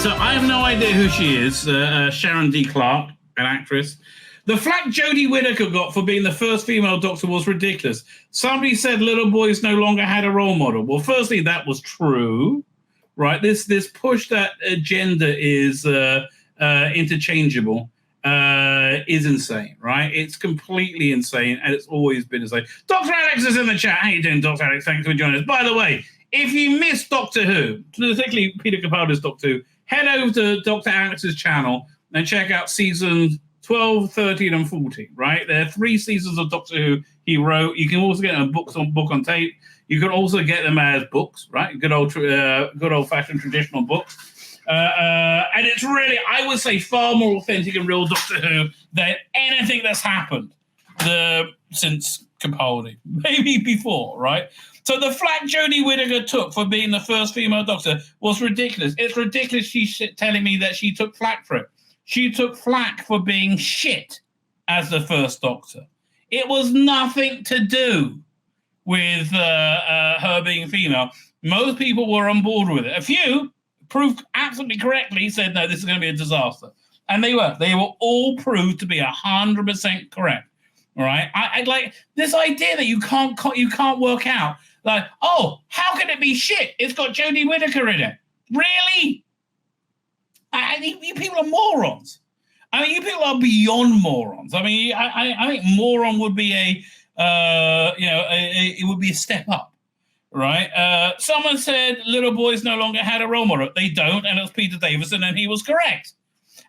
So I have no idea who she is. Sharon D. Clarke, an actress. The flack Jodie Whittaker got for being the first female doctor was ridiculous. Somebody said little boys no longer had a role model. Well, firstly, that was true, right? This push that gender is interchangeable is insane, right? It's completely insane, and it's always been insane. Dr. Alex is in the chat. How you doing, Dr. Alex? Thanks for joining us. By the way, if you missed Doctor Who, particularly Peter Capaldi's Doctor Who, head over to Dr. Alex's channel and check out seasons 12, 13, and 14, right? There are 3 seasons of Doctor Who he wrote. You can also get them book on tape. You can also get them as books, right? Good old-fashioned traditional books. And it's really, I would say, far more authentic and real Doctor Who than anything that's happened since Capaldi, maybe before, right? So the flack Jodie Whittaker took for being the first female doctor was ridiculous. It's ridiculous she's telling me that she took flack for it. She took flack for being shit as the first doctor. It was nothing to do with her being female. Most people were on board with it. A few proved absolutely correctly said, no, this is going to be a disaster. And they were. They were all proved to be 100% correct. All right? I like this idea that you can't work out. Like, oh, how can it be shit? It's got Jodie Whittaker in it. Really? You people are morons. I mean, you people are beyond morons. I mean, I think moron would be it would be a step up, right? Someone said little boys no longer had a role model. They don't, and it was Peter Davison, and he was correct.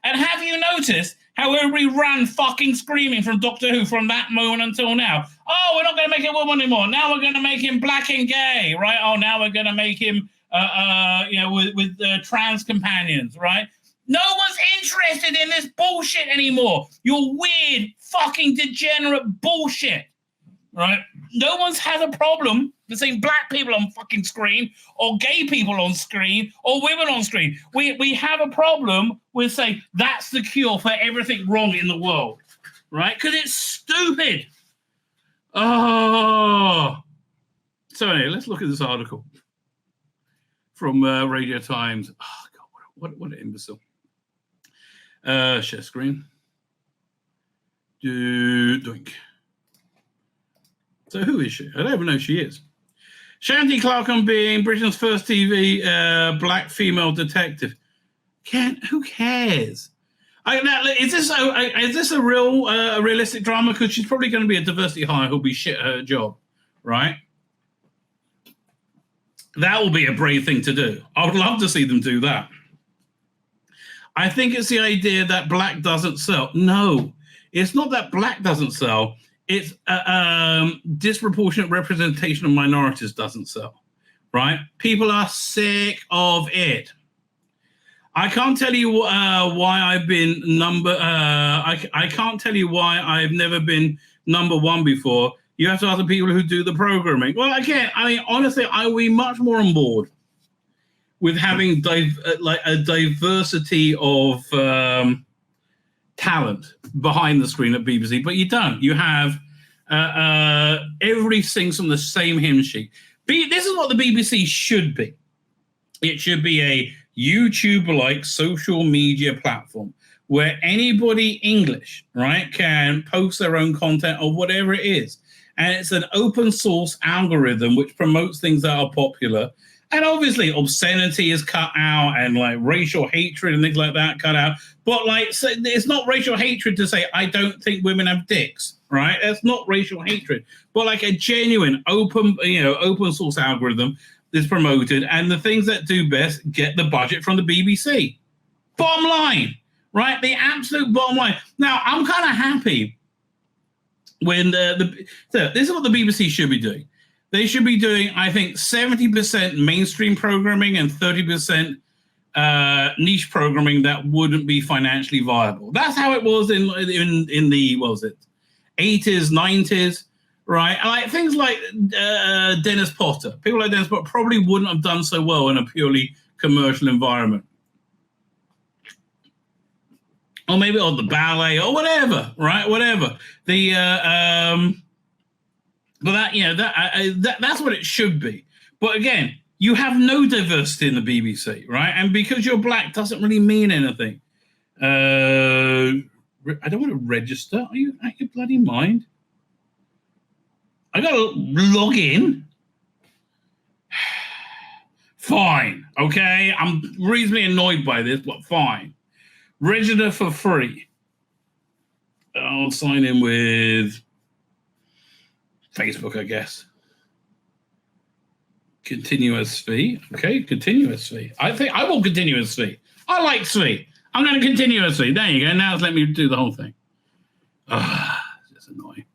And have you noticed how everybody ran fucking screaming from Doctor Who from that moment until now? Oh, we're not going to make it woman anymore. Now we're going to make him black and gay, right? Oh, now we're going to make him, with trans companions, right? No one's interested in this bullshit anymore. Your weird, fucking degenerate bullshit, right? No one's had a problem with seeing black people on fucking screen or gay people on screen or women on screen. We have a problem with saying that's the cure for everything wrong in the world, right? Because it's stupid. Oh. So anyway, let's look at this article from Radio Times. Oh, God, what an imbecile. Share screen. Doink. So who is she? I don't even know who she is. Sharon D. Clarke on being Britain's first TV black female detective. Who cares? Is this a realistic drama? Because she's probably going to be a diversity hire who'll be shit at her job, right? That will be a brave thing to do. I would love to see them do that. I think it's the idea that black doesn't sell. No, it's not that black doesn't sell. It's disproportionate representation of minorities doesn't sell, right? People are sick of it. I can't tell you why I've been I can't tell you why I've never been number one before. You have to ask the people who do the programming. Well, again, I mean, honestly, I will be much more on board with having a diversity of talent behind the screen at BBC, but you don't. You have everybody sings from the same hymn sheet. This is what the BBC should be. It should be a YouTube-like social media platform where anybody English, right, can post their own content or whatever it is. And it's an open source algorithm which promotes things that are popular. And obviously obscenity is cut out and like racial hatred and things like that cut out. But like, so it's not racial hatred to say, I don't think women have dicks, right? That's not racial hatred. But like a genuine open source algorithm is promoted, and the things that do best get the budget from the BBC. Bottom line, right? The absolute bottom line. Now, I'm kind of happy when so this is what the BBC should be doing. They should be doing, I think, 70% mainstream programming and 30% niche programming that wouldn't be financially viable. That's how it was in the, what was it, 80s, 90s, right? And like things like Dennis Potter. People like Dennis Potter probably wouldn't have done so well in a purely commercial environment. Or maybe on the ballet or whatever, right? Whatever. But that's what it should be. But again, you have no diversity in the BBC, right? And because you're black doesn't really mean anything. I don't want to register. Are you out your bloody mind? I got to log in. Fine, okay? I'm reasonably annoyed by this, but fine. Register for free. I'll sign in with Facebook, I guess. Continuous fee. Okay, continuous fee. I think I will continuous fee. I like Tzvi. I'm going to continuous fee. There you go. Now it's let me do the whole thing. It's annoying.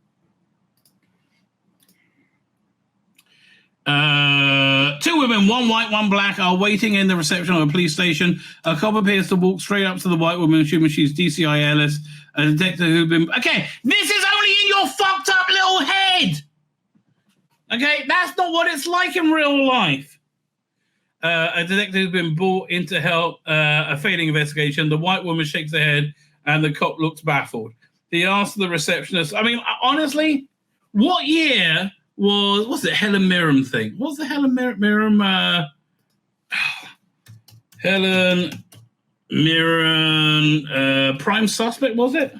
Two women, one white, one black, are waiting in the reception of a police station. A cop appears to walk straight up to the white woman, assuming she's DCI Ellis, a detective who'd been... Okay, this is only in your fucked up little head. Okay, that's not what it's like in real life. A detective who's been brought in to help a failing investigation. The white woman shakes her head and the cop looks baffled. He asks the receptionist, I mean, honestly, what year what's the Helen Mirren thing? What's the Helen Mirren? Helen Mirren Prime Suspect, was it?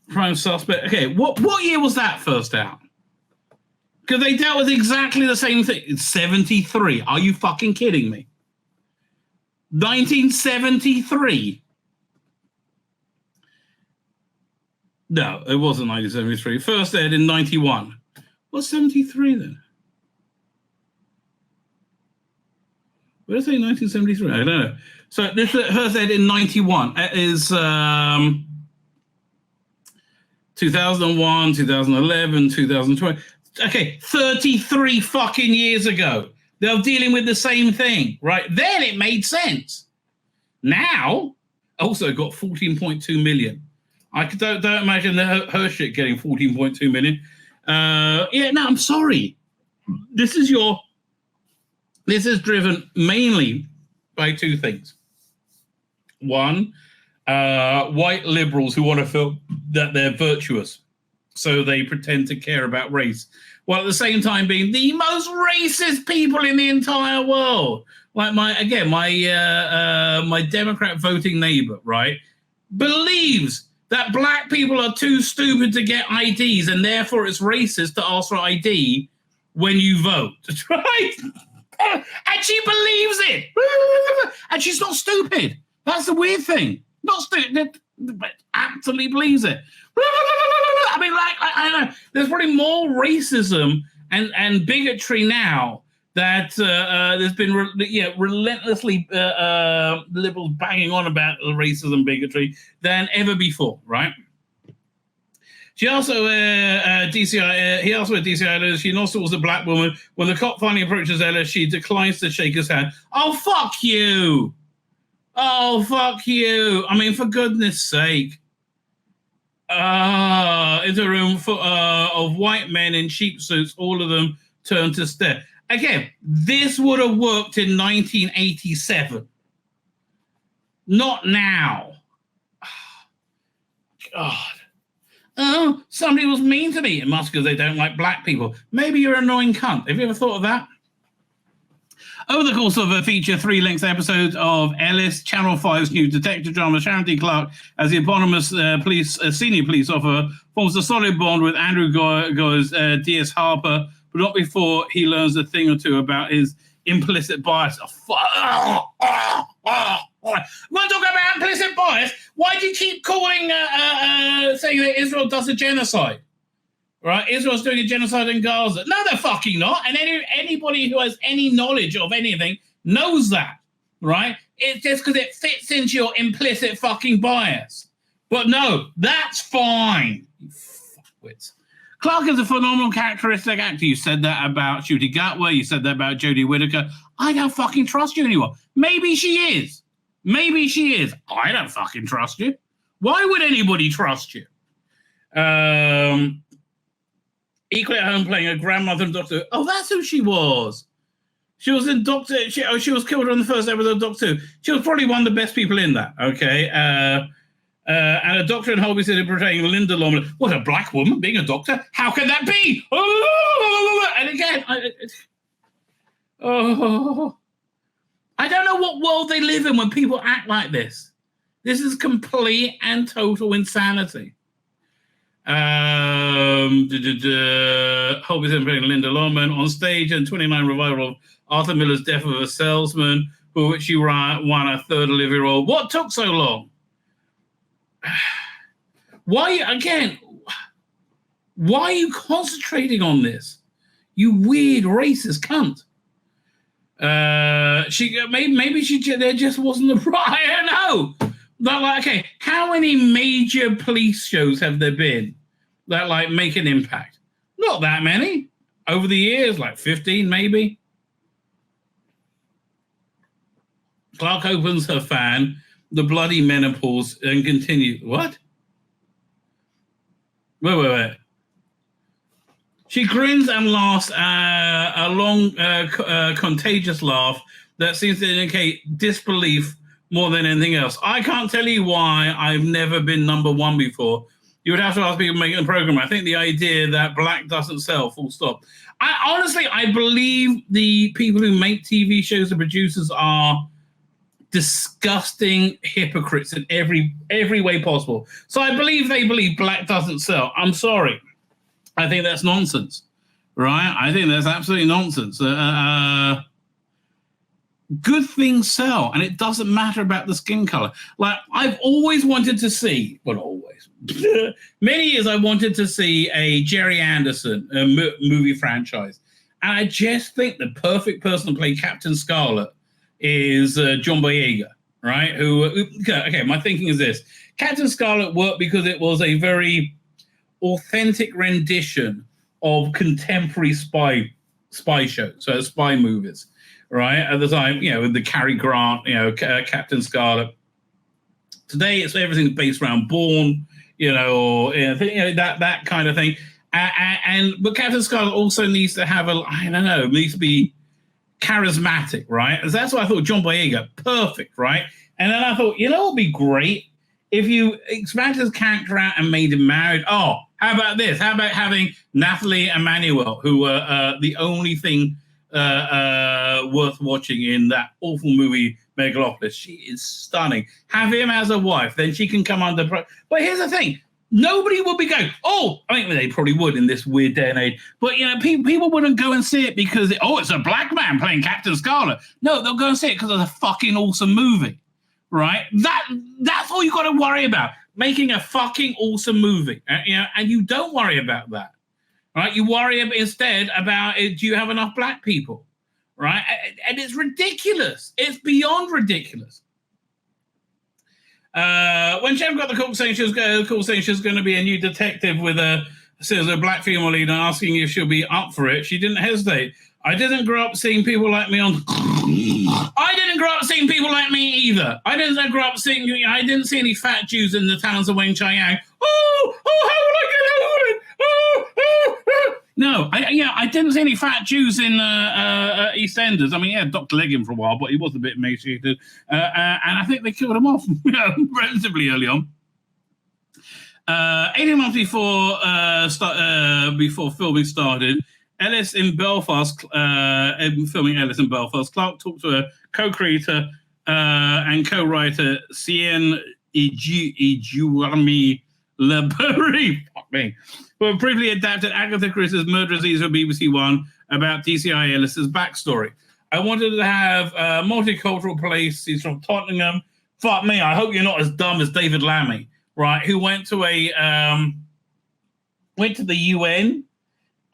Prime Suspect. Okay, what year was that first out? Because they dealt with exactly the same thing. It's 73. Are you fucking kidding me? 1973. No, it wasn't 1973. First aired in 91. What's 73 then? What did I say, 1973? I don't know. So this first aired in 91. It is 2001, 2011, 2020. Okay, 33 fucking years ago. They're dealing with the same thing, right? Then it made sense. Now, also got 14.2 million. I don't imagine her shit getting 14.2 million. Yeah, no, I'm sorry. This is driven mainly by two things. One, white liberals who want to feel that they're virtuous, so they pretend to care about race, while at the same time being the most racist people in the entire world. Like my Democrat voting neighbor, right, believes that black people are too stupid to get IDs, and therefore it's racist to ask for ID when you vote, right? And she believes it, and she's not stupid. That's the weird thing. Not stupid, but absolutely believes it. I mean, like, I don't know. There's probably more racism and bigotry now that there's been relentlessly liberals banging on about racism and bigotry than ever before, right? She also, he asked where DCI Ellis. She also was a black woman. When the cop finally approaches Ellis, she declines to shake his hand. Oh, fuck you. Oh, fuck you. I mean, for goodness sake. Into a room full of white men in cheap suits, all of them turned to stare. Again, this would have worked in 1987. Not now. God. Oh, somebody was mean to me. It must because they don't like black people. Maybe you're an annoying cunt. Have you ever thought of that? Over the course of a feature 3-length episode of Ellis, Channel 5's new detective drama, Sharon D. Clarke, as the eponymous senior police officer, forms a solid bond with Andrew Goy's D.S. Harper, but not before he learns a thing or two about his implicit bias. Want to talk about implicit bias? Why do you keep calling, saying that Israel does a genocide? Right, Israel's doing a genocide in Gaza. No, they're fucking not. And anybody who has any knowledge of anything knows that, right? It's just because it fits into your implicit fucking bias. But no, that's fine. You fuckwits. Clarke is a phenomenal characteristic actor. You said that about Shooty Gatwa. You said that about Jodie Whittaker. I don't fucking trust you anymore. Maybe she is. Maybe she is. I don't fucking trust you. Why would anybody trust you? Equally at home playing a grandmother in Doctor Who. Oh, that's who she was. She was in Doctor... She was killed on the first episode of Doctor Who. She was probably one of the best people in that, okay? And a doctor in Holby City portraying Linda Longman. What, a black woman being a doctor? How can that be? again, I don't know what world they live in when people act like this. This is complete and total insanity. Hope is playing Linda Longman on stage and 29 revival of Arthur Miller's Death of a Salesman, for which she won a third Olivia role. What took so long? Why are you concentrating on this? You weird racist cunt. There just wasn't the right. I don't know. Okay, how many major police shows have there been that like make an impact? Not that many over the years, like 15 maybe. Clark opens her fan, the bloody menopause, and continues. What? Wait. She grins and laughs a long, contagious laugh that seems to indicate disbelief more than anything else. I can't tell you why I've never been number one before. You would have to ask people making the program. I think the idea that black doesn't sell, full stop. I believe the people who make TV shows, the producers, are disgusting hypocrites in every way possible. So I believe they believe black doesn't sell. I'm sorry. I think that's nonsense, right? I think that's absolutely nonsense. Good things sell, and it doesn't matter about the skin color. Like, I've always wanted to see, well, not always, many years I wanted to see a Jerry Anderson movie franchise. And I just think the perfect person to play Captain Scarlet is John Boyega, right? Okay, my thinking is this. Captain Scarlet worked because it was a very authentic rendition of contemporary spy shows, so spy movies, right? At the time, with the Cary Grant, Captain Scarlet. Today, everything's based around Bourne, or that kind of thing. But Captain Scarlet also needs to have needs to be charismatic, right? So that's why I thought John Boyega, perfect, right? And then I thought, what would be great if you expanded his character out and made him married. Oh, how about this? How about having Nathalie Emmanuel, who were the only thing worth watching in that awful movie, Megalopolis. She is stunning. Have him as a wife, then she can come under. But here's the thing. Nobody would be going, they probably would in this weird day and age. But, people wouldn't go and see it because, it's a black man playing Captain Scarlet. No, they'll go and see it because it's a fucking awesome movie, right? That's all you got to worry about, making a fucking awesome movie, and you don't worry about that, right? You worry instead about, do you have enough black people, right? And it's ridiculous. It's beyond ridiculous. When Jen got the call saying she was going to be a new detective with a black female lead and asking if she'll be up for it, she didn't hesitate. I didn't grow up seeing people like me I didn't grow up seeing people like me either. I didn't grow up seeing. I didn't see any fat Jews in the towns of Wang Chiang. How will I get out of it? No, I didn't see any fat Jews in EastEnders. I mean, Dr. Leggin for a while, but he was a bit emaciated, and I think they killed him off relatively early on. 18 months before filming started, Ellis in Belfast, filming Ellis in Belfast, Clark talked to a co-creator and co-writer Cien Ijuami Lebury, fuck me, who briefly adapted Agatha Christie's Murder Disease for BBC One about DCI Ellis's backstory. I wanted to have a multicultural place. He's from Tottenham. Fuck me, I hope you're not as dumb as David Lammy, right? Who went to the UN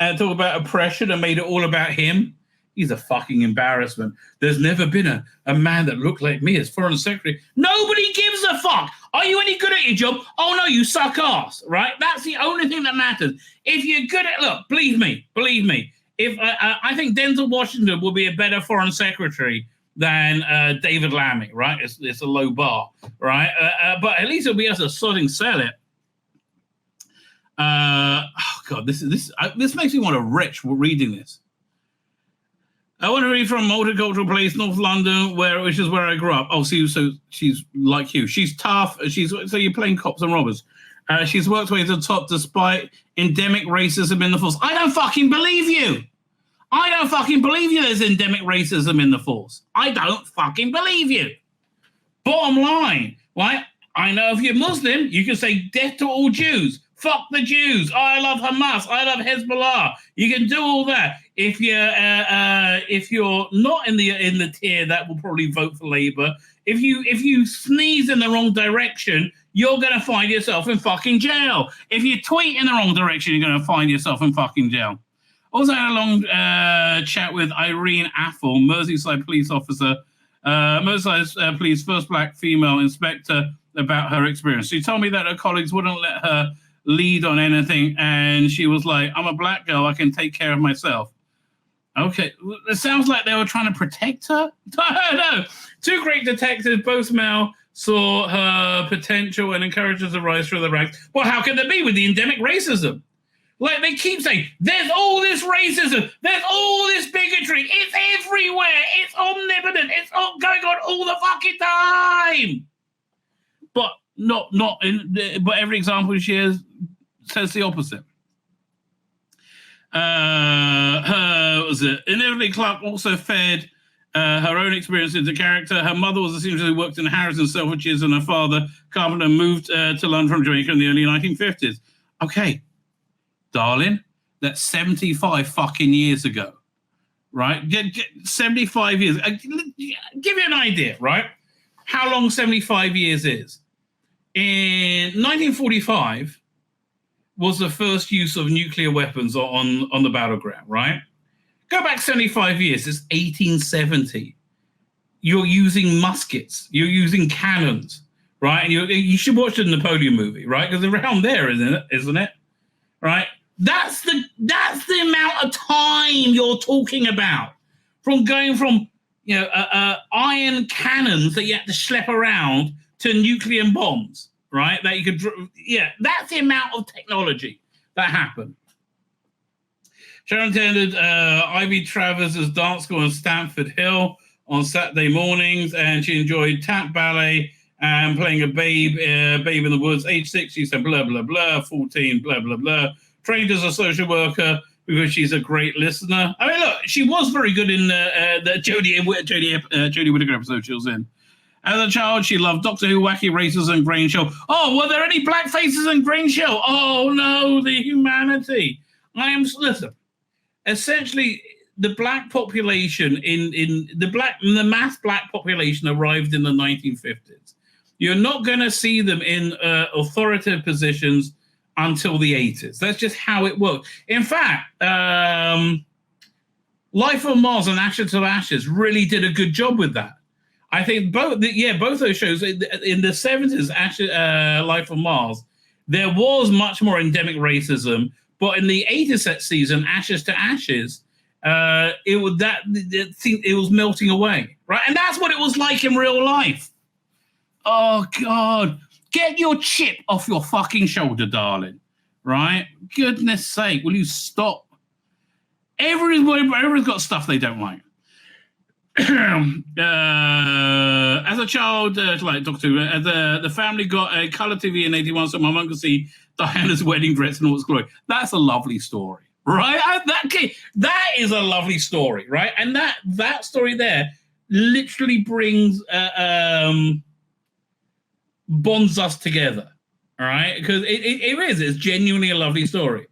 and talked about oppression and made it all about him. He's a fucking embarrassment. There's never been a man that looked like me as foreign secretary. Nobody gives a fuck. Are you any good at your job? Oh, no, you suck ass, right? That's the only thing that matters. If you're good at, look, believe me, if I think Denzel Washington will be a better foreign secretary than David Lammy, right? It's a low bar, right? But at least he'll be able to sodding sell it. God, this makes me want to retch reading this. I want to read from Multicultural Place, North London, which is where I grew up. Oh, so she's like you. She's tough. So you're playing cops and robbers. She's worked her way to the top despite endemic racism in the force. I don't fucking believe you. I don't fucking believe you there's endemic racism in the force. I don't fucking believe you. Bottom line, right? I know if you're Muslim, you can say death to all Jews. Fuck the Jews. I love Hamas. I love Hezbollah. You can do all that. If you're not in the tier that will probably vote for Labour, if you sneeze in the wrong direction, you're going to find yourself in fucking jail. If you tweet in the wrong direction, you're going to find yourself in fucking jail. Also had a long chat with Irene Affle, Merseyside police officer, Merseyside police first black female inspector, about her experience. She told me that her colleagues wouldn't let her lead on anything, and she was like, I'm a black girl, I can take care of myself. Okay, it sounds like they were trying to protect her. No. Two great detectives, both male, saw her potential and encouraged her to rise through the ranks. Well, how can there be with the endemic racism? Like they keep saying, there's all this racism, there's all this bigotry, it's everywhere, it's omnipotent, it's all going on all the fucking time. But but every example she has says the opposite. Inevitably, Clark also fed her own experience into character. Her mother was a seamstress who worked in Harrison, Selfridges, and her father, carpenter, moved to London from Jamaica in the early 1950s. Okay, darling, that's 75 fucking years ago, right? 75 years. Give you an idea, right? How long 75 years is. In 1945 was the first use of nuclear weapons on the battleground, right? Go back 75 years, it's 1870. You're using muskets, you're using cannons, right? And you should watch the Napoleon movie, right? Because around there, isn't it? Right? That's the amount of time you're talking about. From going from iron cannons that you had to schlep around to nuclear bombs, right? That you could, that's the amount of technology that happened. Sharon attended Ivy Travers' dance school in Stamford Hill on Saturday mornings, and she enjoyed tap ballet and playing a babe in the woods. Age 6, she said blah, blah, blah, 14, blah, blah, blah. Trained as a social worker because she's a great listener. I mean, look, she was very good in the Jodie Whittaker episode she was in. As a child, she loved Doctor Who, Wacky Races, and Grain Show. Oh, were there any black faces in Grain Show? Oh, no, the humanity. Listen, essentially, the black population the mass black population arrived in the 1950s. You're not going to see them in authoritative positions until the 80s. That's just how it worked. In fact, Life on Mars and Ashes to Ashes really did a good job with that. I think both those shows in the 70s, Life on Mars, there was much more endemic racism, but in the 80s season, Ashes to Ashes, it was melting away, right? And that's what it was like in real life. Oh God, get your chip off your fucking shoulder, darling. Right? Goodness sake, will you stop? Everyone's got stuff they don't like. As a child, like Doctor Who, the family got a colour TV in 81, so my mum could see Diana's wedding dress in all its glory. That's a lovely story, right? That is a lovely story, right? And that story there literally brings bonds us together, all right? Because it's genuinely a lovely story.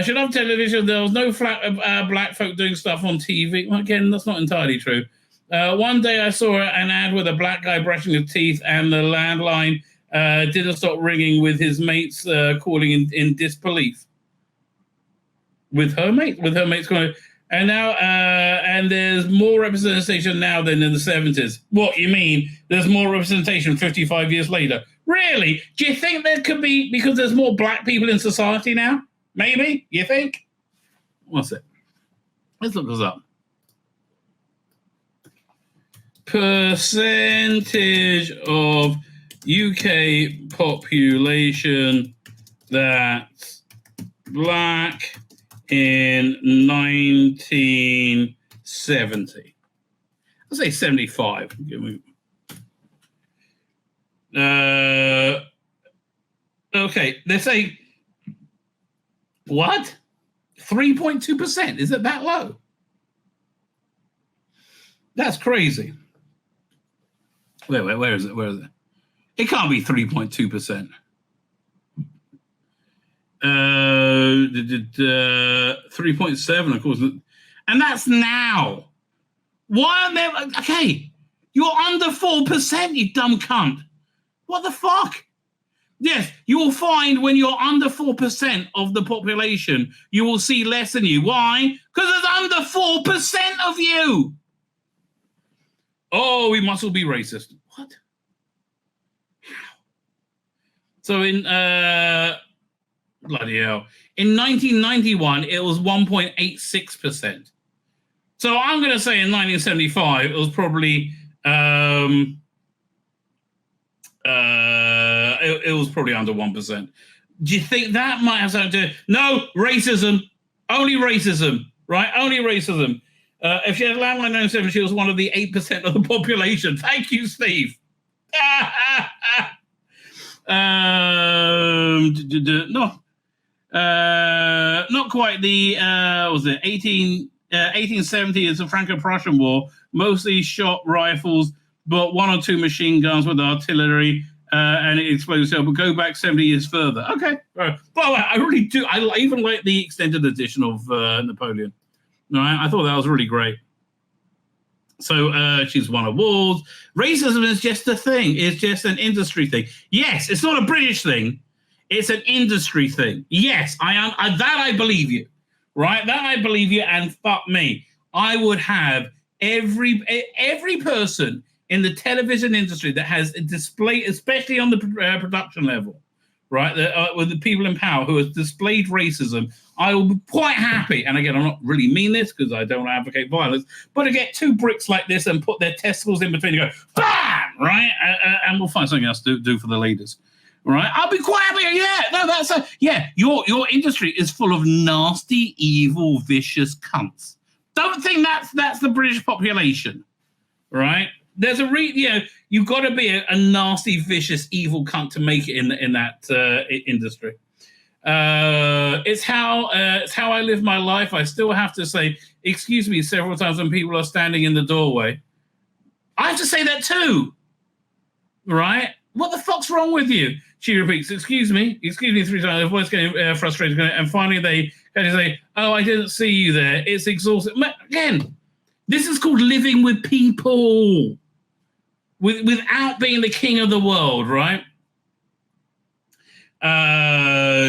She loved television. There was no black folk doing stuff on TV. Well, again, that's not entirely true. One day I saw an ad with a black guy brushing his teeth, and the landline didn't stop ringing with his mates calling in disbelief. With her mates calling. And now, and there's more representation now than in the 70s. What, you mean there's more representation 55 years later? Really? Do you think there could be, because there's more black people in society now? Maybe? You think? What's it? Let's look this up. Percentage of UK population that's black in 1970. Let's say 75. Okay, let's say, what? 3.2%. Is it that low? That's crazy. Wait, where is it? Where is it? It can't be 3.2%. 3.7, of course. And that's now. Why aren't there? Okay, you're under 4%, you dumb cunt. What the fuck? Yes, you will find when you're under 4% of the population, you will see less than you. Why? Because there's under 4% of you. Oh, we must all be racist. What? How? So in bloody hell. In 1991, it was 1.86%. So I'm going to say in 1975, it was probably it was probably under 1%. Do you think that might have something to do? No, racism. Only racism, right? Only racism. If she had a landline 97, she was one of the 8% of the population. Thank you, Steve. No. Not quite the, was it 1870 is the Franco-Prussian War, mostly shot rifles, but one or two machine guns with artillery, and it explodes. So we'll go back 70 years further. Okay. Well, I really do. I even like the extended edition of Napoleon. All right? I thought that was really great. So she's won awards. Racism is just a thing. It's just an industry thing. Yes, it's not a British thing. It's an industry thing. Yes, I believe you, right? That I believe you, and fuck me. I would have every person in the television industry that has a display, especially on the production level, right? With the people in power who has displayed racism, I will be quite happy. And again, I'm not really mean this because I don't advocate violence, but to get two bricks like this and put their testicles in between and go, bam, right? And we'll find something else to do for the leaders. Right, I'll be quite happy. Yeah, no, that's your industry is full of nasty, evil, vicious cunts. Don't think that's the British population, right? There's you've got to be a nasty, vicious, evil cunt to make it in that industry. It's how I live my life. I still have to say excuse me several times when people are standing in the doorway. I have to say that too, right? What the fuck's wrong with you? She repeats, excuse me 3 times, her voice getting frustrated, and finally they kind of say, oh, I didn't see you there. It's exhausting. Again, this is called living with people without being the king of the world, right?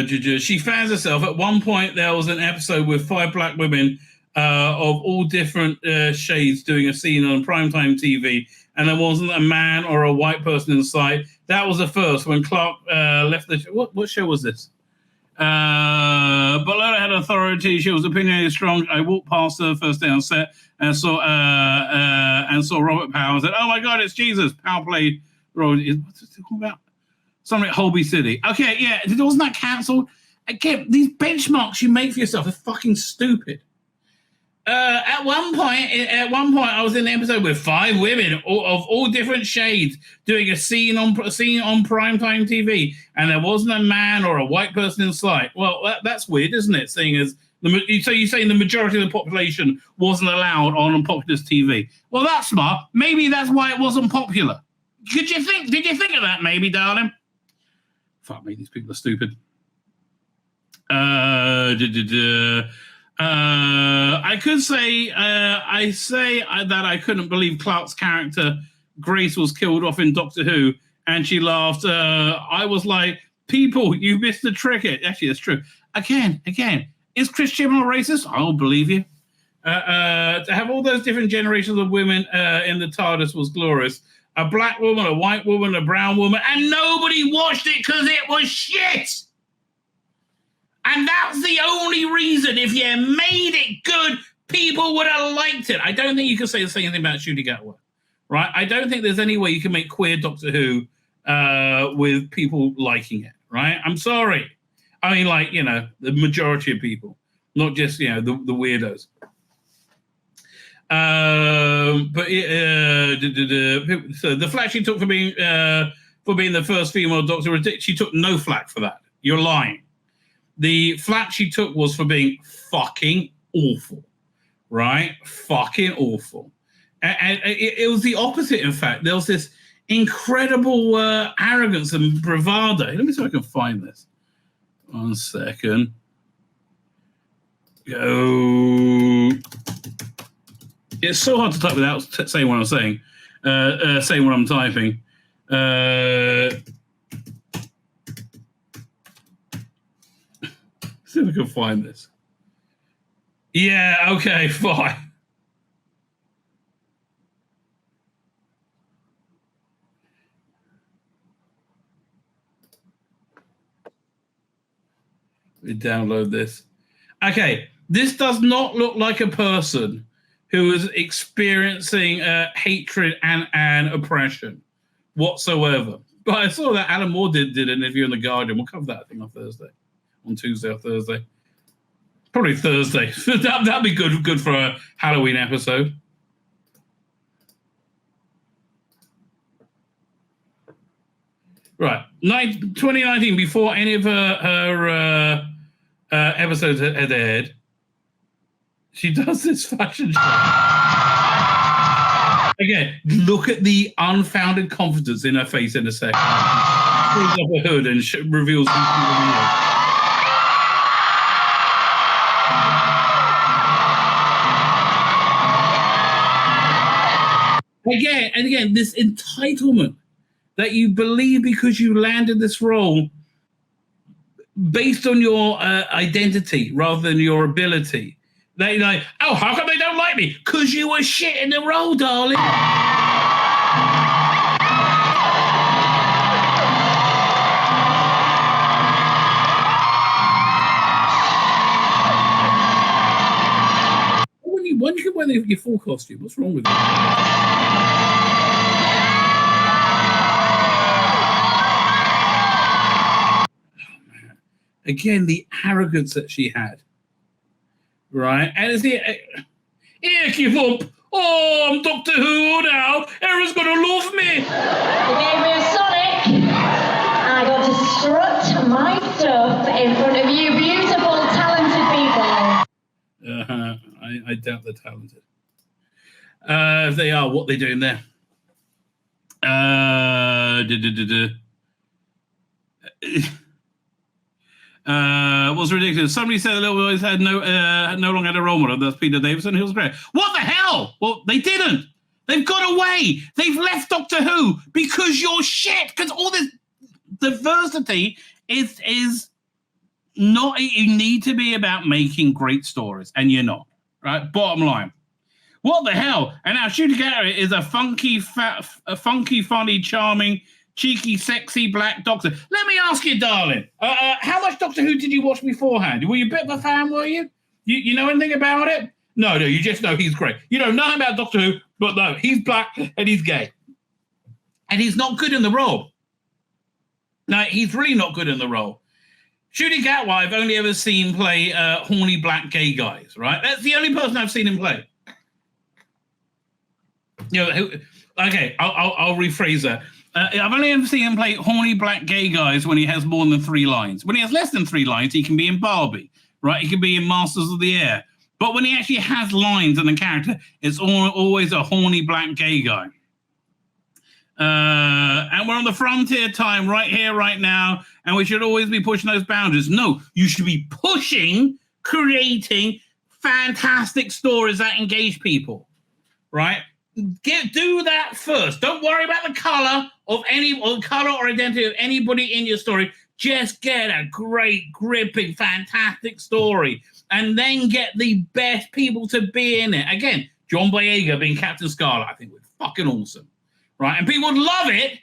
She fans herself. At one point, there was an episode with 5 black women of all different shades doing a scene on primetime TV, and there wasn't a man or a white person in sight. That was the first when Clark left the show. What show was this? But Lola had authority. She was opinionated, strong. I walked past her first day on set and saw Robert Powell and said, "Oh my God, it's Jesus!" Powell played Robert. What's it talking about? Something at Holby City. Okay, yeah, wasn't that cancelled? Again, these benchmarks you make for yourself are fucking stupid. At one point, I was in an episode with 5 women of all different shades doing a scene on primetime TV, and there wasn't a man or a white person in sight. Well, that's weird, isn't it? Seeing as so you're saying the majority of the population wasn't allowed on populist TV. Well, that's smart. Maybe that's why it wasn't popular. Did you think of that? Maybe, darling. Fuck me, these people are stupid. I could say, that I couldn't believe Clark's character, Grace, was killed off in Doctor Who, and she laughed. I was like, people, you missed the trick. Actually, that's true. Again, is Chris Chibnall racist? I don't believe you. To have all those different generations of women in the TARDIS was glorious. A black woman, a white woman, a brown woman, and nobody watched it because it was shit. And that's the only reason. If you made it good, people would have liked it. I don't think you can say the same thing about Judy Gatwa, right? I don't think there's any way you can make queer Doctor Who with people liking it, right? I'm sorry. I mean, the majority of people, not just, the weirdos. So the flack she took for being the first female Doctor, she took no flack for that. You're lying. The flack she took was for being fucking awful, right? Fucking awful. And it was the opposite, in fact. There was this incredible arrogance and bravado. Let me see if I can find this. 1 second. Go. It's so hard to type without saying what I'm saying. Saying what I'm typing. See if I can find this. Yeah, okay, fine. Let me download this. Okay, this does not look like a person who is experiencing hatred and oppression whatsoever. But I saw that Alan Moore did an interview in The Guardian. We'll cover that, I think, on Tuesday or Thursday. Probably Thursday. That'd be good for a Halloween episode. Right, 2019, before any of her episodes had aired, she does this fashion show. Again, look at the unfounded confidence in her face in a second. Pulls up her hood and reveals who she really is. Again, this entitlement that you believe because you landed this role based on your identity rather than your ability. They're like, oh, how come they don't like me? Because you were shit in the role, darling. When you can wear your full costume, what's wrong with you? Again, the arrogance that she had, right? And it's the here, give up. Oh, I'm Doctor Who now. Everyone's gonna love me. You gave me a Sonic. I got to strut my stuff in front of you, beautiful, talented people. I doubt they're talented. If they are, what are they doing there? Was ridiculous. Somebody said the little boys had no longer had a role model. That's Peter Davison. He was great. What the hell? Well, they didn't. They've got away. They've left Doctor Who because you're shit. Because all this diversity is not. You need to be about making great stories, and you're not. Right. Bottom line. What the hell? And now Shooter Garrett is a funky, funny, charming, cheeky, sexy black doctor. Let me ask you, darling, how much Doctor Who did you watch beforehand? Were you a bit of a fan, were you? You know anything about it? No, you just know he's great. You know nothing about Doctor Who, but no, he's black and he's gay. And he's not good in the role. No, he's really not good in the role. Shooty Gatwa, I've only ever seen play horny black gay guys, right? That's the only person I've seen him play. You know, okay, I'll rephrase that. I've only ever seen him play horny black gay guys when he has more than 3 lines. When he has less than 3 lines, he can be in Barbie, right? He can be in Masters of the Air. But when he actually has lines and a character, it's always a horny black gay guy. And we're on the frontier time right here, right now, and we should always be pushing those boundaries. No, you should be creating fantastic stories that engage people, right? Do that first. Don't worry about the color or identity of anybody in your story. Just get a great, gripping, fantastic story, and then get the best people to be in it. Again, John Boyega being Captain Scarlet, I think was fucking awesome, right? And people would love it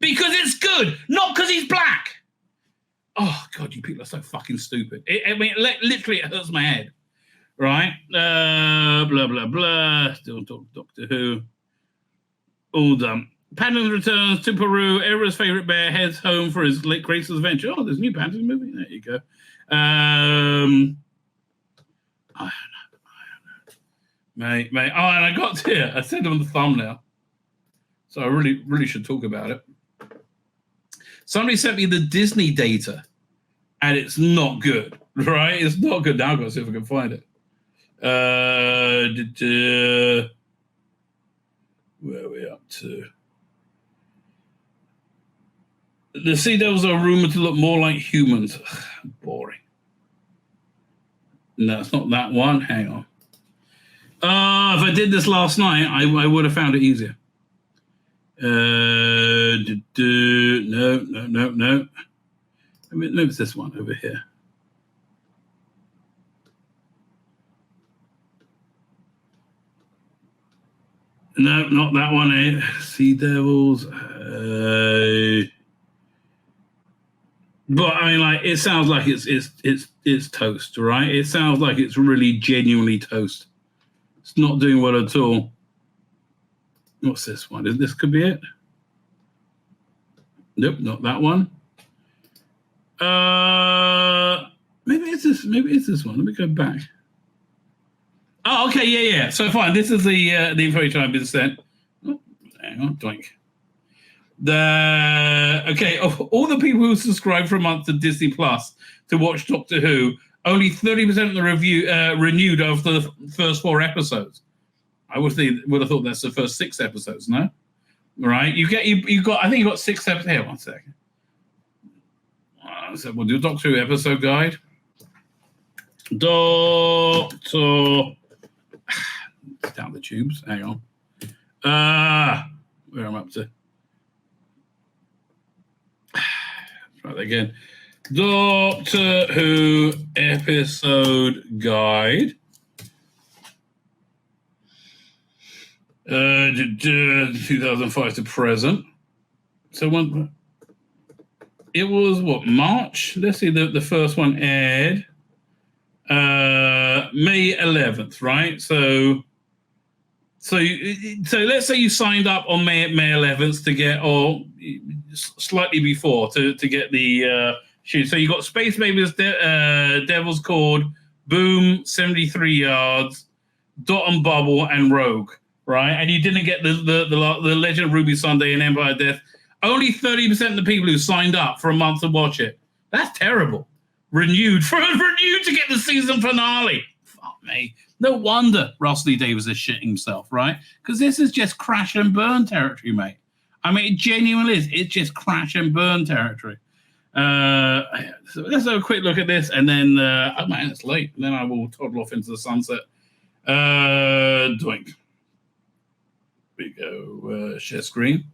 because it's good, not because he's black. Oh God, you people are so fucking stupid. Literally, it hurts my head. Right, blah blah blah. Still talk Doctor Who. All done. Paddington returns to Peru. Everyone's favorite bear heads home for his greatest adventure. Oh, there's a new Paddington movie. There you go. I don't know. Mate. Oh, and I got to here. I said on the thumbnail, so I really should talk about it. Somebody sent me the Disney data, and it's not good. Right, it's not good. Now I've got to see if I can find it. The Sea Devils are rumored to look more like humans. Boring. No, it's not that one. Hang on. If I did this last night, I would have found it easier. No. Maybe it's this one over here. No, not that one. Sea Devils. But I mean, like, it sounds like it's toast, right? It sounds like it's really genuinely toast. It's not doing well at all. What's this one? This could be it. Nope, not that one. Maybe it's this. Maybe it's this one. Let me go back. Oh, okay, yeah. So fine. This is the information I've been sent. Oh, hang on, doink. All the people who subscribe for a month to Disney Plus to watch Doctor Who, only 30% of the review renewed after the first 4 episodes. I would have thought that's the first 6 episodes, no? Right? You got. I think you got 6 episodes. Here, 1 second. So we'll do Doctor Who episode guide. Doctor. Down the tubes. Hang on. Where I'm up to. Try that again. Doctor Who episode guide. 2005 to present. So when it was March? Let's see. The first one aired May 11th, right? So let's say you signed up on May 11th to get, or slightly before to get the shoot. So you got Space Babies, Devil's Cord, Boom, 73 Yards, Dot and Bubble, and Rogue, right? And you didn't get the Legend of Ruby Sunday and Empire of Death. Only 30% of the people who signed up for a month to watch it. That's terrible. Renewed to get the season finale. Fuck me. No wonder Russell Lee Davies is shitting himself, right? Because this is just crash and burn territory, mate. I mean, it genuinely is. It's just crash and burn territory. So let's have a quick look at this, and then, oh man, it's late. And then I will toddle off into the sunset. Doink. Here we go. Share screen.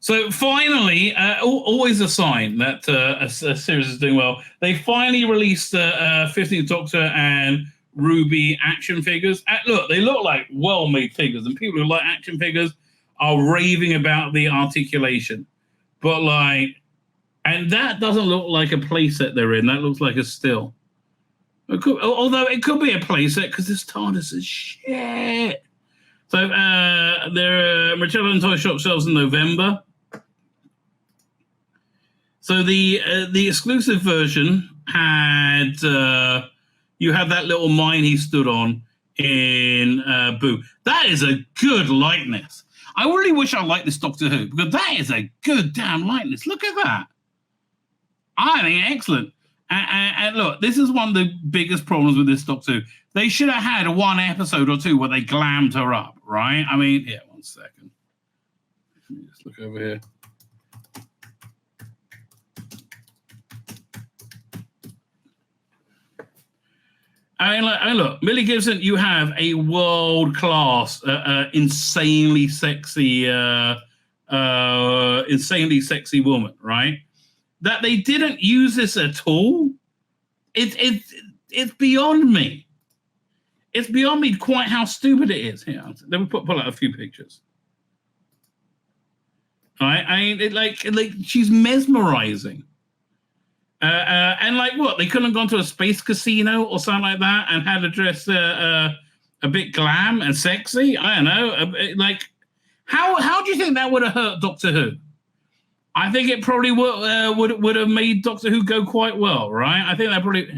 So finally, always a sign that a series is doing well. They finally released the 15th Doctor and Ruby action figures. Look, they look like well-made figures, and people who like action figures are raving about the articulation. But and that doesn't look like a playset they're in. That looks like a still. Although it could be a playset because this TARDIS is shit. So they're Magellan and Toy Shop shelves in November. So the exclusive version had you had that little mine he stood on in Boo. That is a good likeness. I really wish I liked this Doctor Who, because that is a good damn likeness. Look at that. I think excellent. And look, this is one of the biggest problems with this Doctor Who. They should have had 1 episode or 2 where they glammed her up, right? I mean, yeah, 1 second. Let me just look over here. I mean, look, Millie Gibson, you have a world-class, insanely sexy woman, right? That they didn't use this at all, it's beyond me. It's beyond me quite how stupid it is. Here, let me pull out a few pictures. All right, I mean, like she's mesmerizing. And what? They couldn't have gone to a space casino or something like that and had her dress a bit glam and sexy. I don't know. How do you think that would have hurt Doctor Who? I think it probably would have made Doctor Who go quite well, right? I think that probably.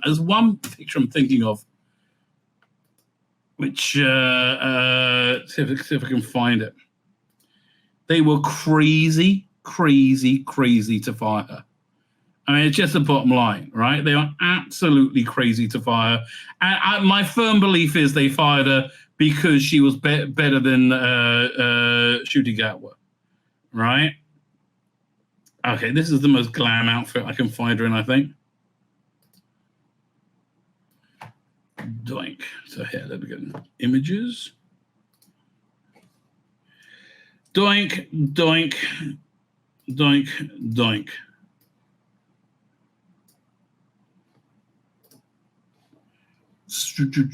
There's one picture I'm thinking of, which see if I can find it. They were crazy to fire her. I mean, it's just the bottom line, right? They are absolutely crazy to fire. And my firm belief is they fired her because she was better than Shooty Gatwa, right? Okay, this is the most glam outfit I can find her in, I think. Doink. So here, let me get images. Doink, doink, doink, doink.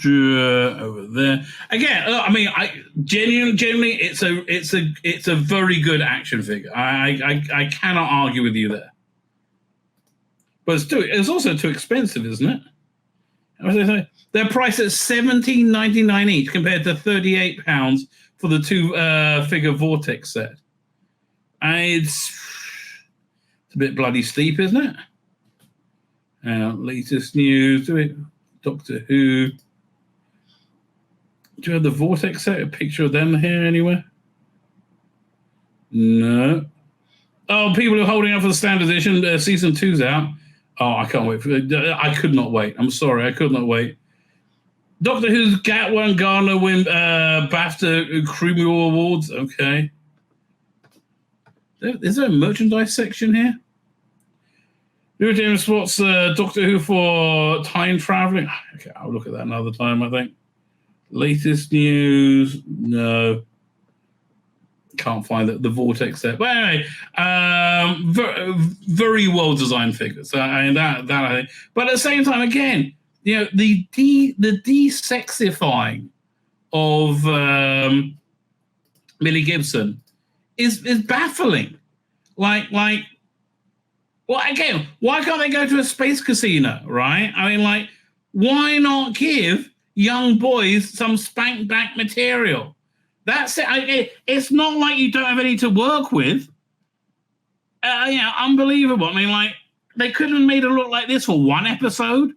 Over there again. I mean, I genuinely, it's a very good action figure. I cannot argue with you there. But it's also too expensive, isn't it? They're priced at $17.99 each, compared to £38 for the two figure Vortex set. And it's a bit bloody steep, isn't it? Latest news. Doctor Who. Do you have the Vortex set? A picture of them here anywhere? No. Oh, people are holding out for the standard edition. Season 2's out. Oh, I can't wait. I could not wait. I'm sorry. I could not wait. Doctor Who's Gatwa and Garner win BAFTA Crew Awards. Okay. Is there a merchandise section here? New James Spots Doctor Who for time traveling. Okay, I'll look at that another time, I think. Latest news. No. Can't find the Vortex set. But anyway, very well designed figures. And that I think. But at the same time, again, you know, the de-sexifying of Millie Gibson is baffling. Like, well, again, why can't they go to a space casino, right? I mean, like, why not give young boys some spank back material? That's it. It's not like you don't have any to work with. Unbelievable. I mean, like, they couldn't have made it look like this for one episode.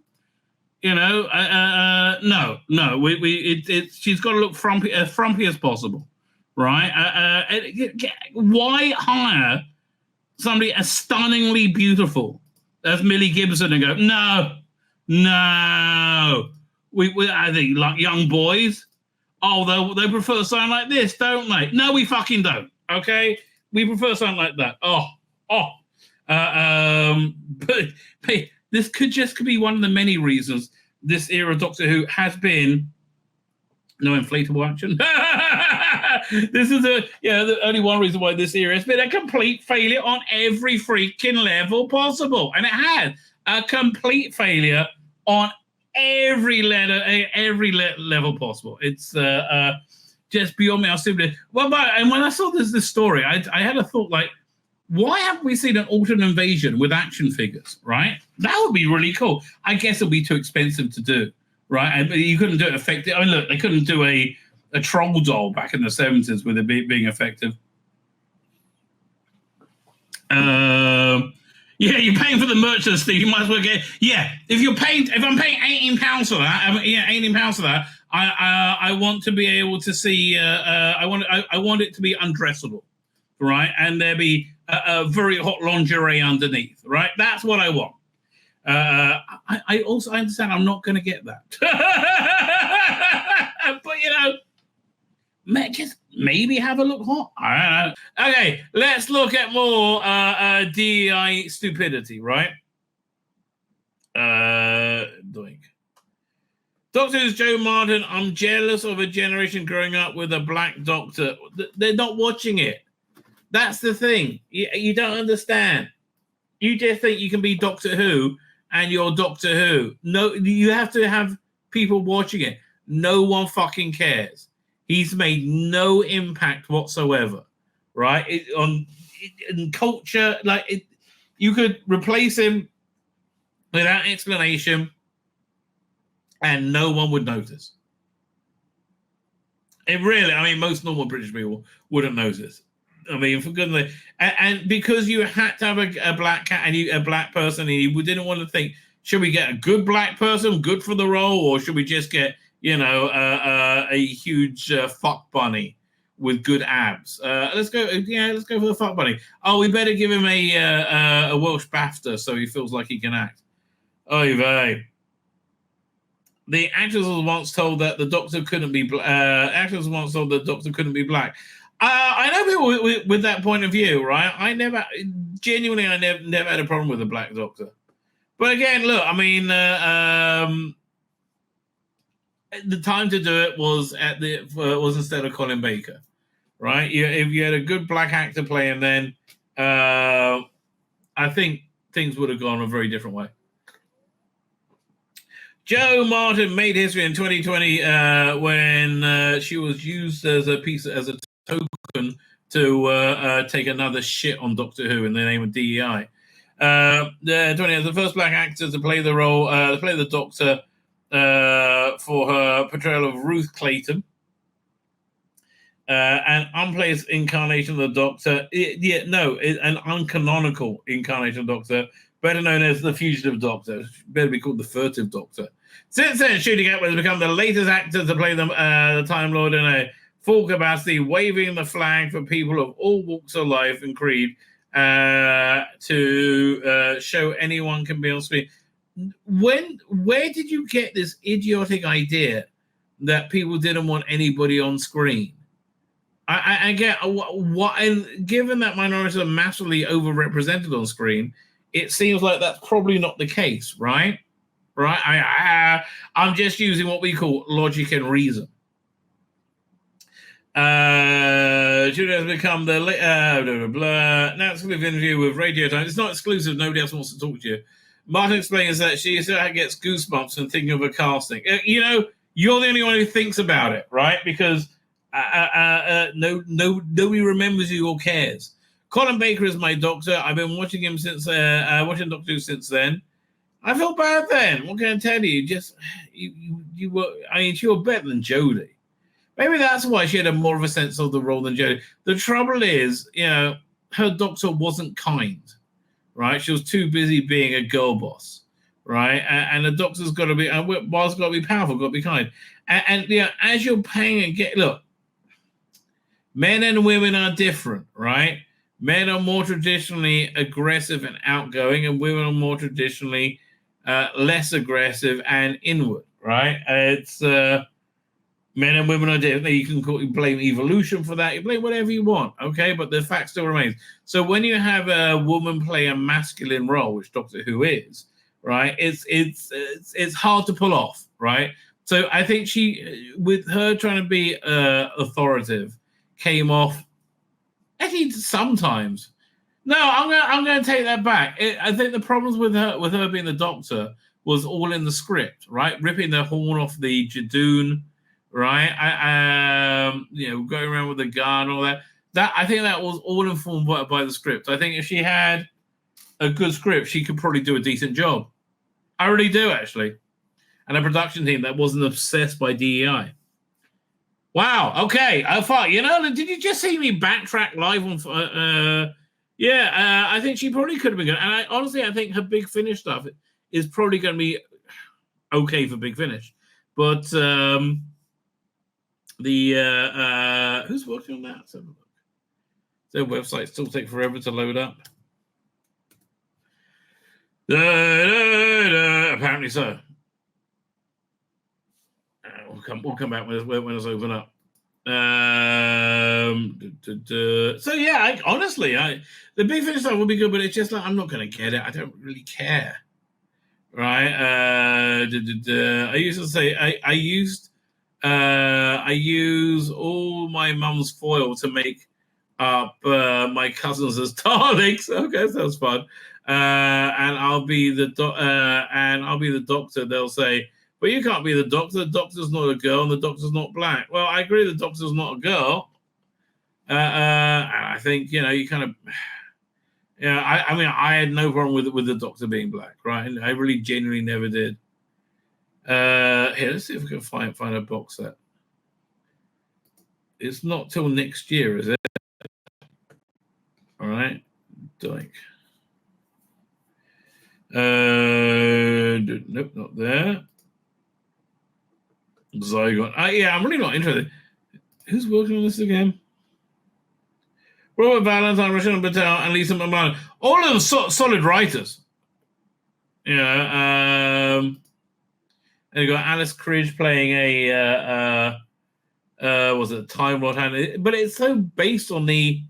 You know, no. She's got to look frumpy as possible, right? Why hire somebody as stunningly beautiful as Millie Gibson and go, no. I think like young boys. Oh, they prefer something like this, don't they? No, we fucking don't. Okay, we prefer something like that. But this could be one of the many reasons this era of Doctor Who has been no inflatable action. This is the only one reason why this era has been a complete failure on every freaking level possible, and it had a complete failure on every level possible. It's just beyond me. I was simply and when I saw this story, I had a thought like, why haven't we seen an alternate invasion with action figures? Right, that would be really cool. I guess it'll be too expensive to do. Right, and you couldn't do it effective. I mean, look, they couldn't do a troll doll back in the 70s with it being effective. Yeah, you're paying for the merchandise, Steve. You might as well get. Yeah, if I'm paying £18 for that, £18 for that. I want to be able to see. I want it to be undressable, right? And there be a very hot lingerie underneath, right? That's what I want. I also understand I'm not going to get that, but just maybe have a look hot. I don't know. Okay, let's look at more DEI stupidity, right? Doink. Doctor Who's Joe Martin. I'm jealous of a generation growing up with a black doctor. They're not watching it. That's the thing. You don't understand. You just think you can be Doctor Who and you're Doctor Who. No, you have to have people watching it. No one fucking cares. He's made no impact whatsoever, right? In culture, you could replace him without explanation, and no one would notice. Most normal British people wouldn't notice. I mean, for goodness sake. And because you had to have a black cat and a black person, and you didn't want to think, should we get a good black person, good for the role, or should we just get, a huge fuck bunny with good abs. Let's go. Yeah, let's go for the fuck bunny. Oh, we better give him a Welsh BAFTA so he feels like he can act. Oy vey. The actress was once told that the Doctor couldn't be. Actress was once told the Doctor couldn't be black. I know people with that point of view, right? I never had a problem with a black Doctor. But again, look, I mean, the time to do it was was instead of Colin Baker, right? If you had a good black actor playing, then I think things would have gone a very different way. Jo Martin made history in 2020 when she was used as a token to take another shit on Doctor Who in the name of DEI. The first black actor to play the role, to play the Doctor for her portrayal of Ruth Clayton, an unplaced incarnation of the Doctor. An uncanonical incarnation of Doctor, better known as the Fugitive Doctor. Better be called the Furtive Doctor. Since then, Shooting Atwood has become the latest actor to play the Time Lord in a full capacity, waving the flag for people of all walks of life and creed to show anyone can be on screen. Where did you get this idiotic idea that people didn't want anybody on screen? I get what, given that minorities are massively overrepresented on screen, it seems like that's probably not the case, right? Right? I'm just using what we call logic and reason. Julia has become the now exclusive interview with Radio Times. It's not exclusive. Nobody else wants to talk to you. Martin explains that she still gets goosebumps when thinking of a casting. You're the only one who thinks about it, right? Because nobody remembers you or cares. Colin Baker is my Doctor. I've been watching him since watching Doctor Who since then. I feel bad then. What can I tell you? You were. I mean, she was better than Jodie. Maybe that's why she had more of a sense of the role than Jodie. The trouble is, her Doctor wasn't kind, right? She was too busy being a girl boss, right? And the Doctor's got to be, whilst got to be powerful, got to be kind. And as you're paying look, men and women are different, right? Men are more traditionally aggressive and outgoing, and women are more traditionally less aggressive and inward, right? It's men and women are different. You can blame evolution for that. You blame whatever you want, okay? But the fact still remains. So when you have a woman play a masculine role, which Doctor Who is, right? It's hard to pull off, right? So I think she, with her trying to be authoritative, came off. I think sometimes. No, I'm going to take that back. I think the problems with her being the Doctor was all in the script, right? Ripping the horn off the Jadoon, right? Going around with the gun, all that. I think that was all informed by the script. I think if she had a good script, she could probably do a decent job. I really do, actually. And a production team that wasn't obsessed by DEI. Wow. Okay. Fuck. Did you just see me backtrack live on? I think she probably could have been good. And I think her Big Finish stuff is probably going to be okay for Big Finish. But who's working on that? Let's have a look. Their website still take forever to load up. Apparently so. We'll come back when it's open up. So yeah, honestly, the Big Finish stuff will be good, but it's just like I'm not going to get it. I don't really care, right? I used to say I use all my mum's foil to make up my cousins as Daleks. Okay, sounds fun. And I'll be the Doctor. They'll say, but you can't be the Doctor. The Doctor's not a girl, and the Doctor's not black. Well, I agree the Doctor's not a girl. I think, you kind of... I had no problem with the Doctor being black, right? I really genuinely never did. Here, let's see if we can find a box set. It's not till next year, is it? All right. Doink. Nope, not there. Zygon. I'm really not interested. Who's working on this again? Robert Valentine, Rachel Patel, and Lisa McMahon. All of them solid writers. And you got Alice Cridge playing was it Time Lord Hand? But it's so based on the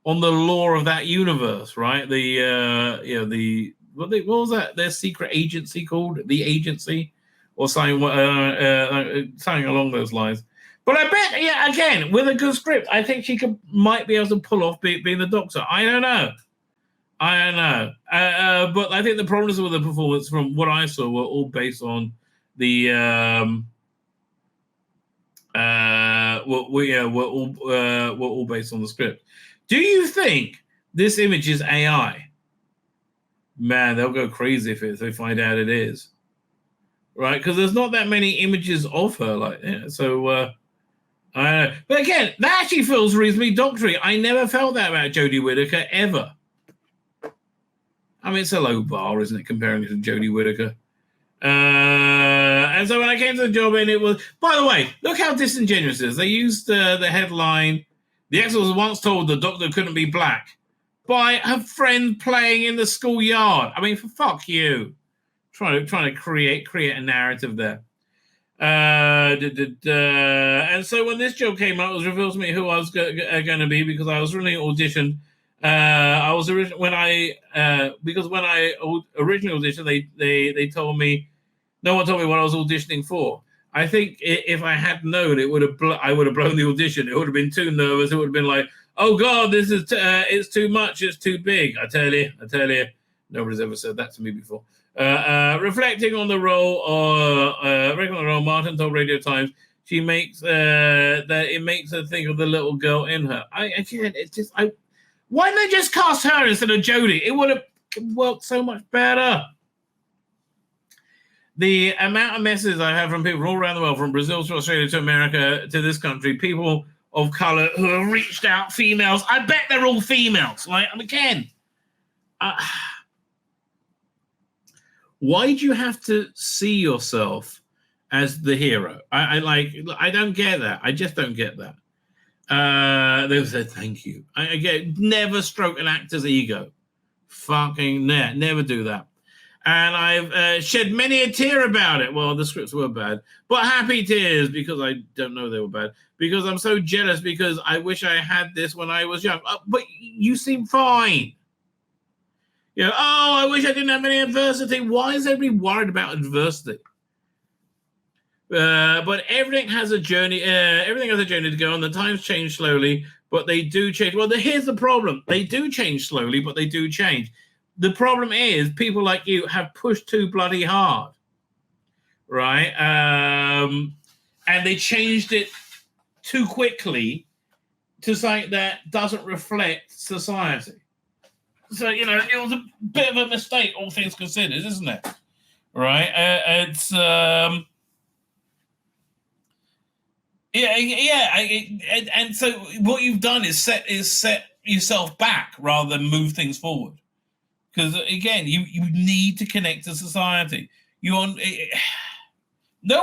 lore of that universe, right? What was that? Their secret agency called the Agency, or something along those lines. But I bet, again, with a good script, I think she might be able to pull off being the Doctor. I don't know. But I think the problems with the performance, from what I saw, were all based on the were all based on the script. Do you think this image is AI? Man, they'll go crazy if they find out it is, right? Because there's not that many images of her, like so. I don't know. But again, that actually feels reasonably doctory. I never felt that about Jodie Whittaker ever. I mean, it's a low bar, isn't it, comparing it to Jodie Whittaker? And so when I came to the job, and it was, by the way, look how disingenuous it is. They used the headline, "The actor was once told the Doctor couldn't be black," by her friend playing in the schoolyard. I mean, for fuck you. Trying to create a narrative there. And so when this job came out, it was revealed to me who I was going to be, because I was really auditioned. When I originally auditioned, they told me, no one told me what I was auditioning for. I think if I had known, I would have blown the audition. It would have been too nervous. It would have been like, oh God, this is it's too much. It's too big. I tell you, nobody's ever said that to me before. Reflecting on the role, Martin told Radio Times she makes that it makes her think of the little girl in her. Why didn't they just cast her instead of Jodie? It would have worked so much better. The amount of messages I have from people all around the world, from Brazil to Australia to America to this country, people of color who have reached out, females. I bet they're all females. Why do you have to see yourself as the hero? I don't get that. I just don't get that. They said thank you. I get, never stroke an actor's ego. Fucking never do that. And I've shed many a tear about it. Well, the scripts were bad, but happy tears, because I don't know they were bad. Because I'm so jealous, because I wish I had this when I was young. But you seem fine. I wish I didn't have any adversity. Why is everybody worried about adversity? But everything has a journey. Everything has a journey to go on. The times change slowly, but they do change. Well, here's the problem. They do change slowly, but they do change. The problem is people like you have pushed too bloody hard, right? And they changed it too quickly to something that doesn't reflect society. So, it was a bit of a mistake, all things considered, isn't it? Right? It's... and so what you've done is set yourself back rather than move things forward. Because again, you need to connect to society. No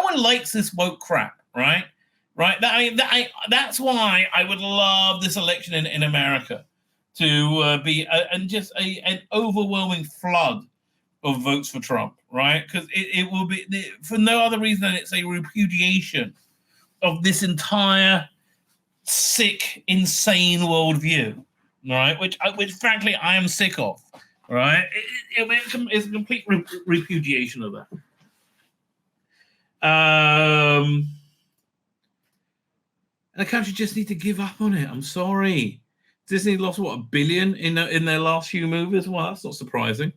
one likes this woke crap, right? Right. That's why I would love this election in America to be an overwhelming flood of votes for Trump, right? Because it will be for no other reason than it's a repudiation of this entire sick, insane worldview, right? Which frankly I am sick of, right? It's a complete repudiation of that. And the country just need to give up on it. I'm sorry. Disney lost $1 billion in their last few movies. Well, that's not surprising.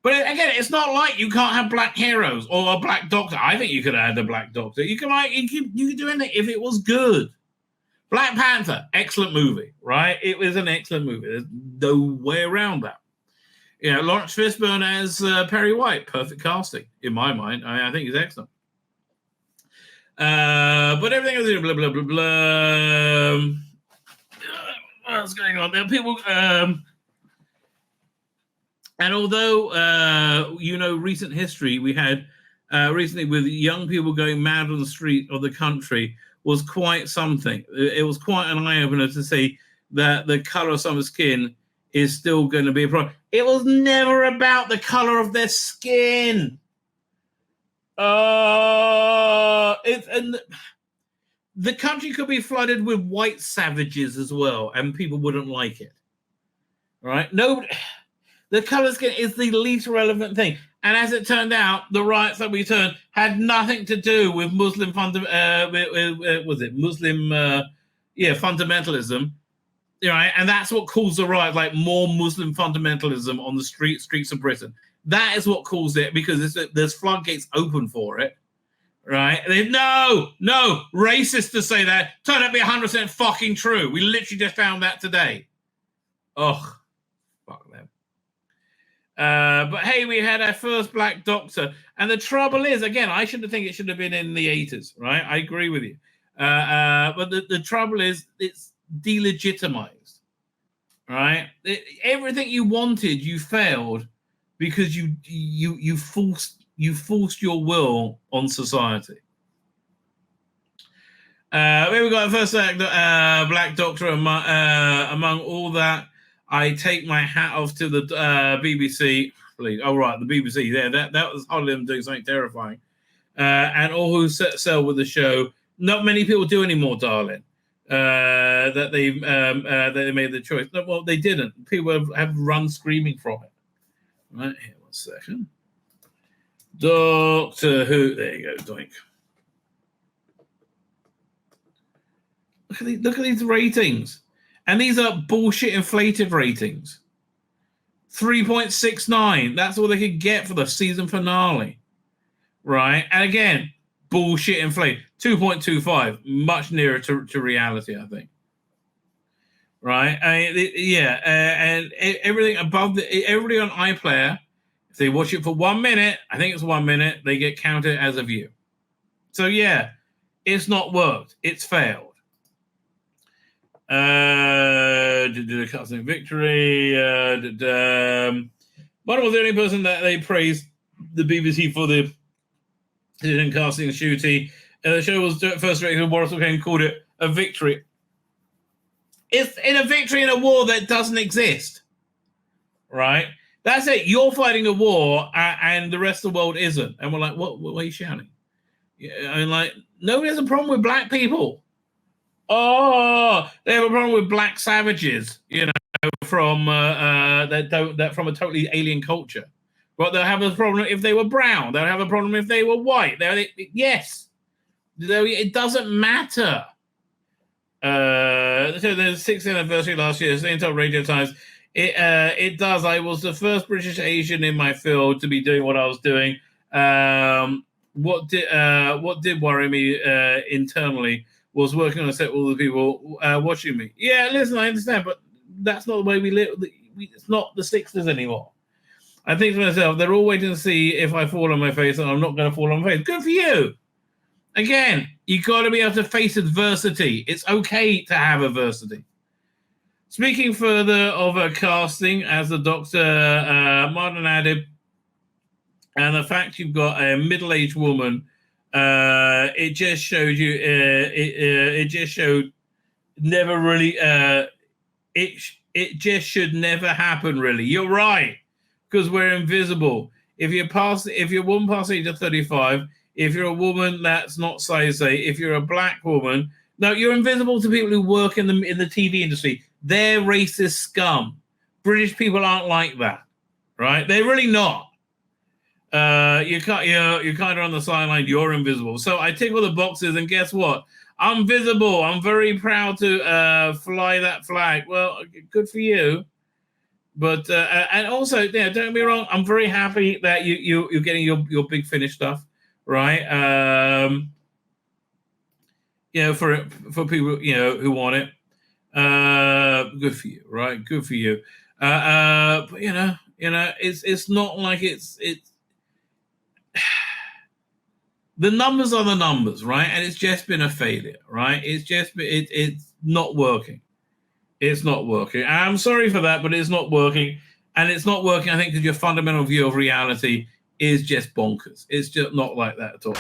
But again, it's not like you can't have black heroes or a black doctor. I think you could have had a black doctor. You could do anything if it was good. Black Panther, excellent movie, right? It was an excellent movie. There's no way around that. Lawrence Fishburne as Perry White, perfect casting in my mind. I think he's excellent. But everything else, blah blah blah blah. What's going on there? People. And although, recent history we had recently with young people going mad on the street of the country was quite something. It was quite an eye-opener to see that the color of someone's skin is still going to be a problem. It was never about the color of their skin. And the country could be flooded with white savages as well, and people wouldn't like it. Right? No, the color skin is the least relevant thing. And as it turned out, the riots that we turned had nothing to do with Muslim fundamentalism. Right? And that's what caused the riot, like more Muslim fundamentalism on the streets of Britain. That is what caused it, because there's floodgates open for it. Right? No, racist to say that. Turned out to be 100% fucking true. We literally just found that today. Ugh. Fuck them. But hey, we had our first black doctor. And the trouble is, again, I think it should have been in the 80s, right? I agree with you. But the trouble is, it's delegitimized, right? Everything you wanted, you failed because you forced your will on society. We got the first black doctor among all that. I take my hat off to the BBC. Please. Oh, right, the BBC. Yeah, that was hardly them doing something terrifying. And all who sell with the show. Not many people do anymore, darling. That they made the choice. No, well, they didn't. People have run screaming from it. Right, here, 1 second. Doctor Who. There you go, doink. Look at these ratings. And these are bullshit inflated ratings. 3.69. That's all they could get for the season finale. Right? And again, bullshit inflated. 2.25. Much nearer to reality, I think. Right? And everything above everybody on iPlayer, if they watch it for 1 minute, I think it's 1 minute, they get counted as a view. So yeah, it's not worked. It's failed. Did a casting victory. One was the only person that they praised the BBC for the casting shooting. The show was first directed by Boris O'Kane, called it a victory. It's in a victory in a war that doesn't exist, right? That's it. You're fighting a war, and the rest of the world isn't. And we're like, what are you shouting? Yeah, I mean, like, nobody has a problem with black people. Oh, they have a problem with black savages, from from a totally alien culture. But they'll have a problem if they were brown. They'll have a problem if they were white. Yes, it doesn't matter. So the 6th anniversary last year, St. Radio Times. It does. I was the first British Asian in my field to be doing what I was doing. What did worry me internally was working on a set with all the people watching me. Yeah, listen, I understand, but that's not the way we live. It's not the 60s anymore. I think to myself, they're all waiting to see if I fall on my face, and I'm not going to fall on my face. Good for you. Again, you got to be able to face adversity. It's okay to have adversity. Speaking further of a casting as the Doctor, Martin added, and the fact you've got a middle-aged woman, it just showed you. It just showed never really. It just should never happen. Really, you're right, because we're invisible. If you're a woman past the age of 35, if you're a woman that's not size 8, if you're a black woman, no, you're invisible to people who work in the TV industry. They're racist scum. British people aren't like that, right? They're really not. You're kind of on the sideline. You're invisible. So I tick all the boxes, and guess what? I'm visible. I'm very proud to fly that flag. Well, good for you. But and also, don't get me wrong. I'm very happy that you're getting your Big Finish stuff, right? For people who want it. Good for you, right? Good for you. But it's not like it's the numbers are the numbers, right? And it's just been a failure, right? It's not working. It's not working. And I'm sorry for that, but it's not working. And it's not working, I think, because your fundamental view of reality is just bonkers. It's just not like that at all.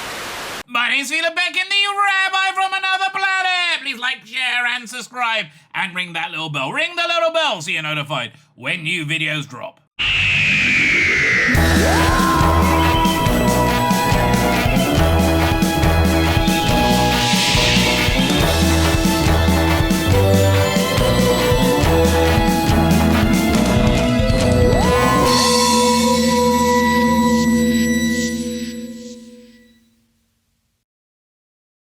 My name's Tzvi Lebetkin, the Rabbi from another planet. please like, share, and subscribe. And ring that little bell. Ring the little bell so you're notified when new videos drop.